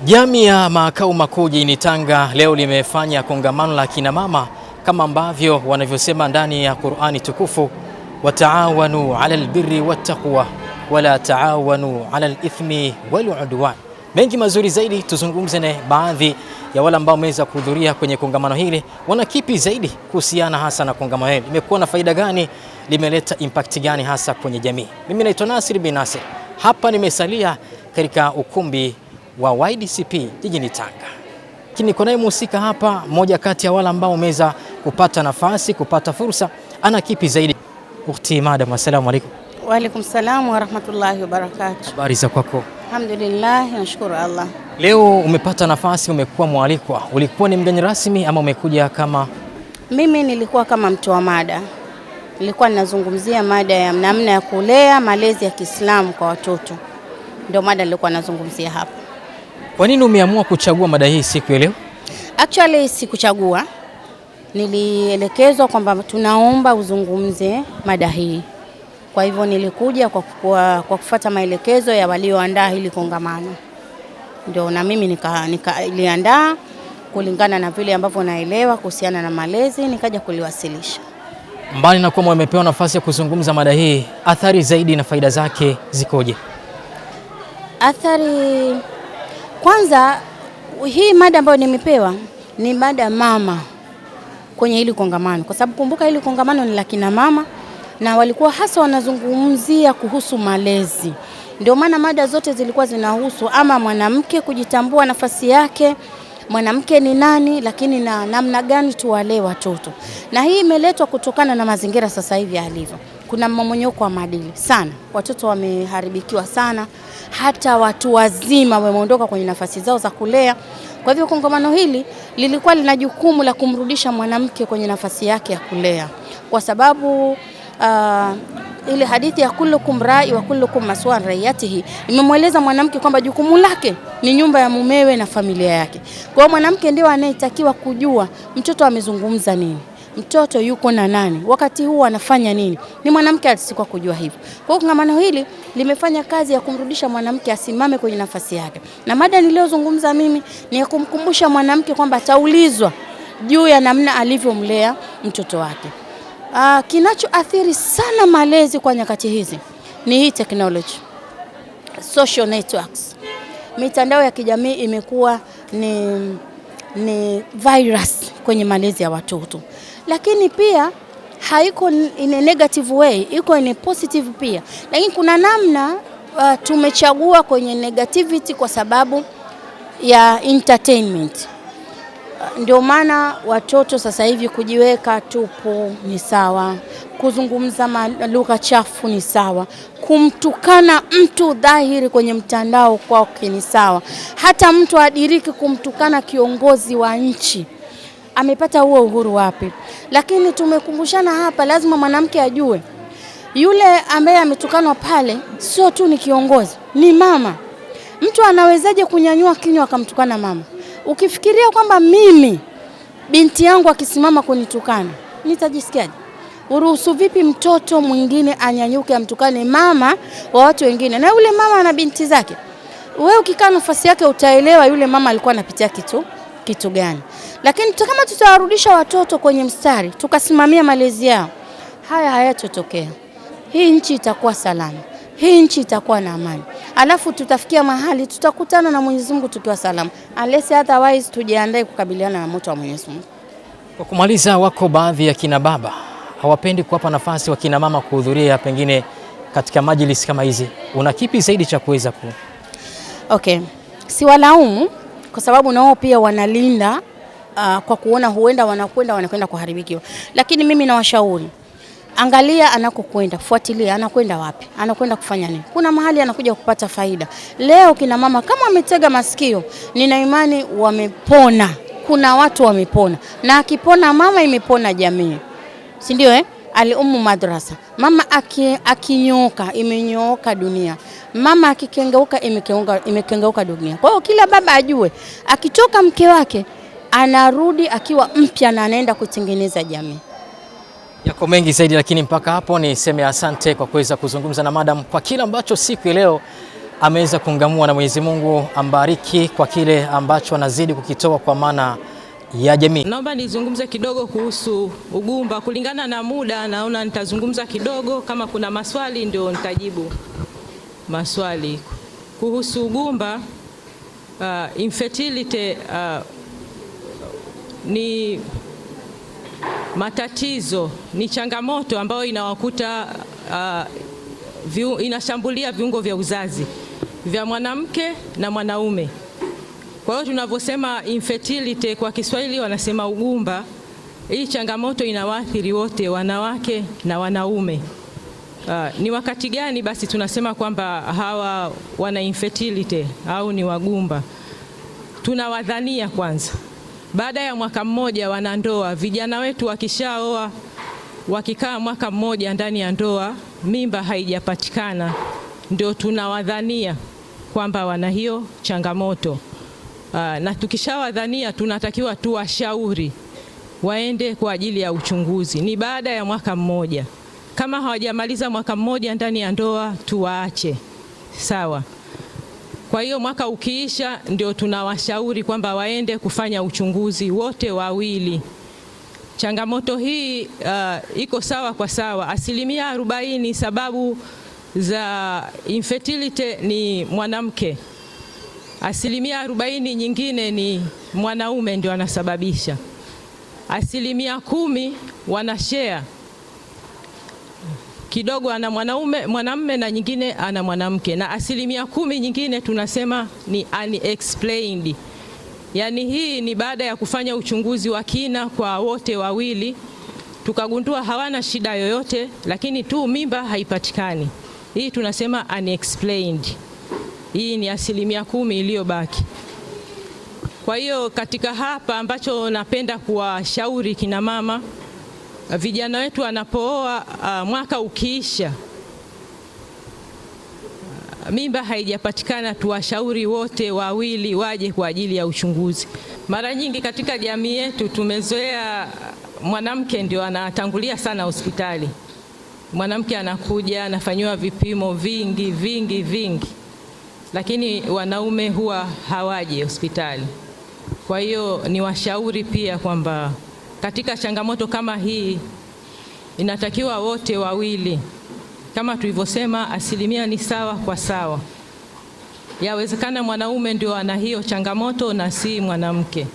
Jamii ya makao makuu jijini Tanga leo limefanya kongamano la kina mama kama ambavyo wanavyosema ndani ya Qur'ani tukufu, wataawanu ala albirri wattaqwa wala taawanu ala alithmi waludwan. Mengi mazuri zaidi, tuzungumze na baadhi ya wale ambao wameweza kuhudhuria kwenye kongamano hili. Wana kipi zaidi kuhusiana hasa na kongamano hili? Limekuwa na faida gani? Limeleta impact gani hasa kwenye jamii? Mimi naitwa Nasir bin Nasir. Hapa nimesalia katika ukumbi wa YDCP jijini Tanga. Niko naye mhusika hapa, mmoja kati ya wale ambao wameweza kupata nafasi, kupata fursa. Ana kipi zaidi? Ukhti madam, assalamu alaykum. Wa alaykum salaam wa rahmatullahi wa barakatuh. Habari za kwako? Alhamdulillah, nashukuru Allah. Leo umepata nafasi, umekuwa mwalikwa. Ulikuwa ni mgeni rasmi ama umekuja kama? Mimi nilikuwa kama mtoa mada. Nilikuwa ninazungumzia mada ya namna ya kulea malezi ya Kiislamu kwa watoto. Ndio mada nilikuwa nazungumzia hapa. Kwa nini umeamua kuchagua mada hii siku ya leo? Actually sikuchagua. Nilielekezwa kwamba tunaomba uzungumze mada hii. Kwa hivyo nilikuja kwa kufuata maelekezo ya walioandaa hili kongamano. Ndio na mimi niliandaa kulingana na vile ambavyo naelewa kuhusiana na malezi, nikaja kuliwasilisha. Mbali na kwamba umepewa nafasi ya kuzungumza mada hii, athari zaidi na faida zake zikoje? Athari, kwanza hii mada ambayo nimepewa ni mada mama kwenye hili kongamano, kwa sababu kumbuka hili kongamano ni la kina mama na walikuwa hasa wanazungumzia kuhusu malezi. Ndio maana mada zote zilikuwa zinahusu ama mwanamke kujitambua nafasi yake, mwanamke ni nani, lakini na namna gani tuwalee watoto. Na hii imeletwa kutokana na mazingira sasa hivi yalivyo. Kuna mmomonyoko wa maadili sana, watoto wameharibikiwa sana, hata watu wazima wameondoka kwenye nafasi zao za kulea. Kwa hivyo kongamano hili lilikuwa lina jukumu la kumrudisha mwanamke kwenye nafasi yake ya kulea, kwa sababu ile hadithi ya kullukum rai wa kullukum mas'ulun raiyatihi imemweleza mwanamke kwamba jukumu lake ni nyumba ya mumewe na familia yake. Kwa hiyo mwanamke ndio anayetakiwa kujua mtoto amezungumza nini, mtoto yuko na nani, wakati huu anafanya nini. Ni mwanamke atasikwa kujua hivyo. Kwa hiyo kongamano hili limefanya kazi ya kumrudisha mwanamke asimame kwenye nafasi yake. Na mada niliyozungumza mimi ni ya kumkumbusha mwanamke kwamba ataulizwa juu ya namna alivyomlea mtoto wake. Kinachoathiri sana malezi kwa nyakati hizi ni hii technology, social networks. Mitandao ya kijamii imekuwa ni virus kwenye malezi ya watoto, lakini pia haiko in a negative way, iko in a positive pia. Lakini kuna namna tumechagua kwenye negativity kwa sababu ya entertainment. Ndio maana watoto sasa hivi kujiweka tupu ni sawa, kuzungumza lugha chafu ni sawa, kumtukana mtu dhahiri kwenye mtandao kwake ni sawa. Hata mtu adiriki kumtukana kiongozi wa nchi, amepata huo uhuru wapi? Lakini tumekumbushana hapa, lazima mwanamke ajue yule ambaye ametukanwa pale sio tu ni kiongozi, ni mama. Mtu anawezaje kunyanyua kinywa akamtukana mama? Ukifikiria kwamba mimi binti yangu akisimama kunitukana, nitajisikiaje? Uruhusu vipi mtoto mwingine anyanyuke amtukane mama wa watu wengine? Na yule mama ana binti zake. Wewe ukikaa nafasi yake utaelewa yule mama alikuwa anapitia kitu gani. Lakini kama tutawarudisha watoto kwenye mstari, tukasimamia malezi yao, haya hayatotokea. Hii nchi itakuwa salama. Hii nchi itakuwa na amani. Alafu tutafikia mahali tutakutana na Mwenyezi Mungu tukiwa salama. Unless otherwise tujiandae kukabiliana na moto wa Mwenyezi Mungu. Kwa kumaliza, wako baadhi ya kina baba hawapendi kuwapa nafasi wa kina mama kuhudhuria pengine katika majlis kama hizi. Una kipi zaidi cha kuweza ku? Okay. Si walaumu kwa sababu nao pia wanalinda kwa kuona huenda wanakwenda kuharibikiwa. Lakini mimi nawashauri, angalia anakokwenda, fuatilia anakwenda wapi, anakwenda kufanya nini. Kuna mahali anakuja kupata faida. Leo kina mama kama wametega masikio, nina imani wamepona. Kuna watu wamepona. Na akipona mama, imepona jamii. Si ndio Al-ummu madrasa. Mama akinyoka, imenyooka dunia. Mama akikengeuka, imekengeuka dunia. Kwa hiyo kila baba ajue, akitoka mke wake anarudi akiwa mpya na anaenda kutengeneza jamii. Yako mengi zaidi, lakini mpaka hapo niseme asante kwa kuweza kuzungumza na madam kwa kila ambacho siku ya leo ameweza kungamua, na Mwenyezi Mungu ambariki kwa kile ambacho anazidi kukitoa kwa maana ya jamii. Naomba nizungumze kidogo kuhusu ugumba. Kulingana na muda, naona nitazungumza kidogo, kama kuna maswali ndio nitajibu maswali kuhusu ugumba. Infertility ni matatizo, ni changamoto ambayo inawakuta inashambulia viungo vya uzazi vya mwanamke na mwanaume. Kwa hiyo tunavyosema infertility kwa Kiswahili wanasema ugumba, hii changamoto inawaathiri wote, wanawake na wanaume. Ni wakati gani basi tunasema kwamba hawa wana infertility au ni wagumba? Tunawadhania kwanza baada ya mwaka mmoja wanandoa. Vijana wetu wakishaoa, wakikaa mwaka mmoja ndani ya ndoa, mimba haijapatikana, ndio tunawadhania kwamba wana hiyo changamoto. Na tukishawadhania tunatakiwa tuwashauri waende kwa ajili ya uchunguzi. Ni baada ya mwaka mmoja. Kama hawajamaliza mwaka mmoja ndani ya ndoa, tuwaache. Sawa. Kwa hiyo mwaka ukiisha ndio tunawashauri kwamba waende kufanya uchunguzi wote wawili. Changamoto hii iko sawa kwa sawa. 40% sababu za infertility ni mwanamke. 40% nyingine ni mwanaume ndio anasababisha. 10% wanashare. Kidogo ana mwanamume na nyingine ana mwanamke, na 10% nyingine tunasema ni unexplained. Yaani hii ni baada ya kufanya uchunguzi wa kina kwa wote wawili, tukagundua hawana shida yoyote, lakini tu mimba haipatikani. Hii tunasema unexplained. Hii ni 10% iliyobaki. Kwa hiyo katika hapa ambacho napenda kuwashauri kina mama, vijana wetu wanapooa, mwaka ukiisha mimba haijapatikana, tuwashauri wote wawili waje kwa ajili ya uchunguzi. Mara nyingi katika jamii yetu tumezoea mwanamke ndio anatangulia sana hospitali. Mwanamke anakuja anafanywa vipimo vingi, lakini wanaume huwa hawaji hospitali. Kwa hiyo ni washauri pia kwamba katika changamoto kama hii inatakiwa wote wawili, kama tulivyosema, 10% ni sawa kwa sawa. Yawezekana mwanaume ndio ana hiyo changamoto na si mwanamke.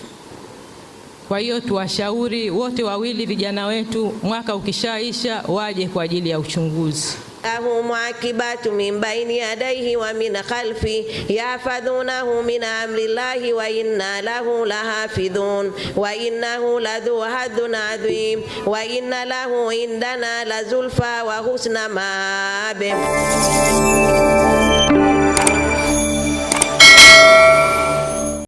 Kwa hiyo tuwashauri wote wawili vijana wetu, mwaka ukishaisha waje kwa ajili ya uchunguzi. له معقبات من بين يديه ومن خلفه يحفظونه من أمر الله وإنا له لحافظون وإنه لذو حظ عظيم وإن له عندنا لزلفى وحسن مآب.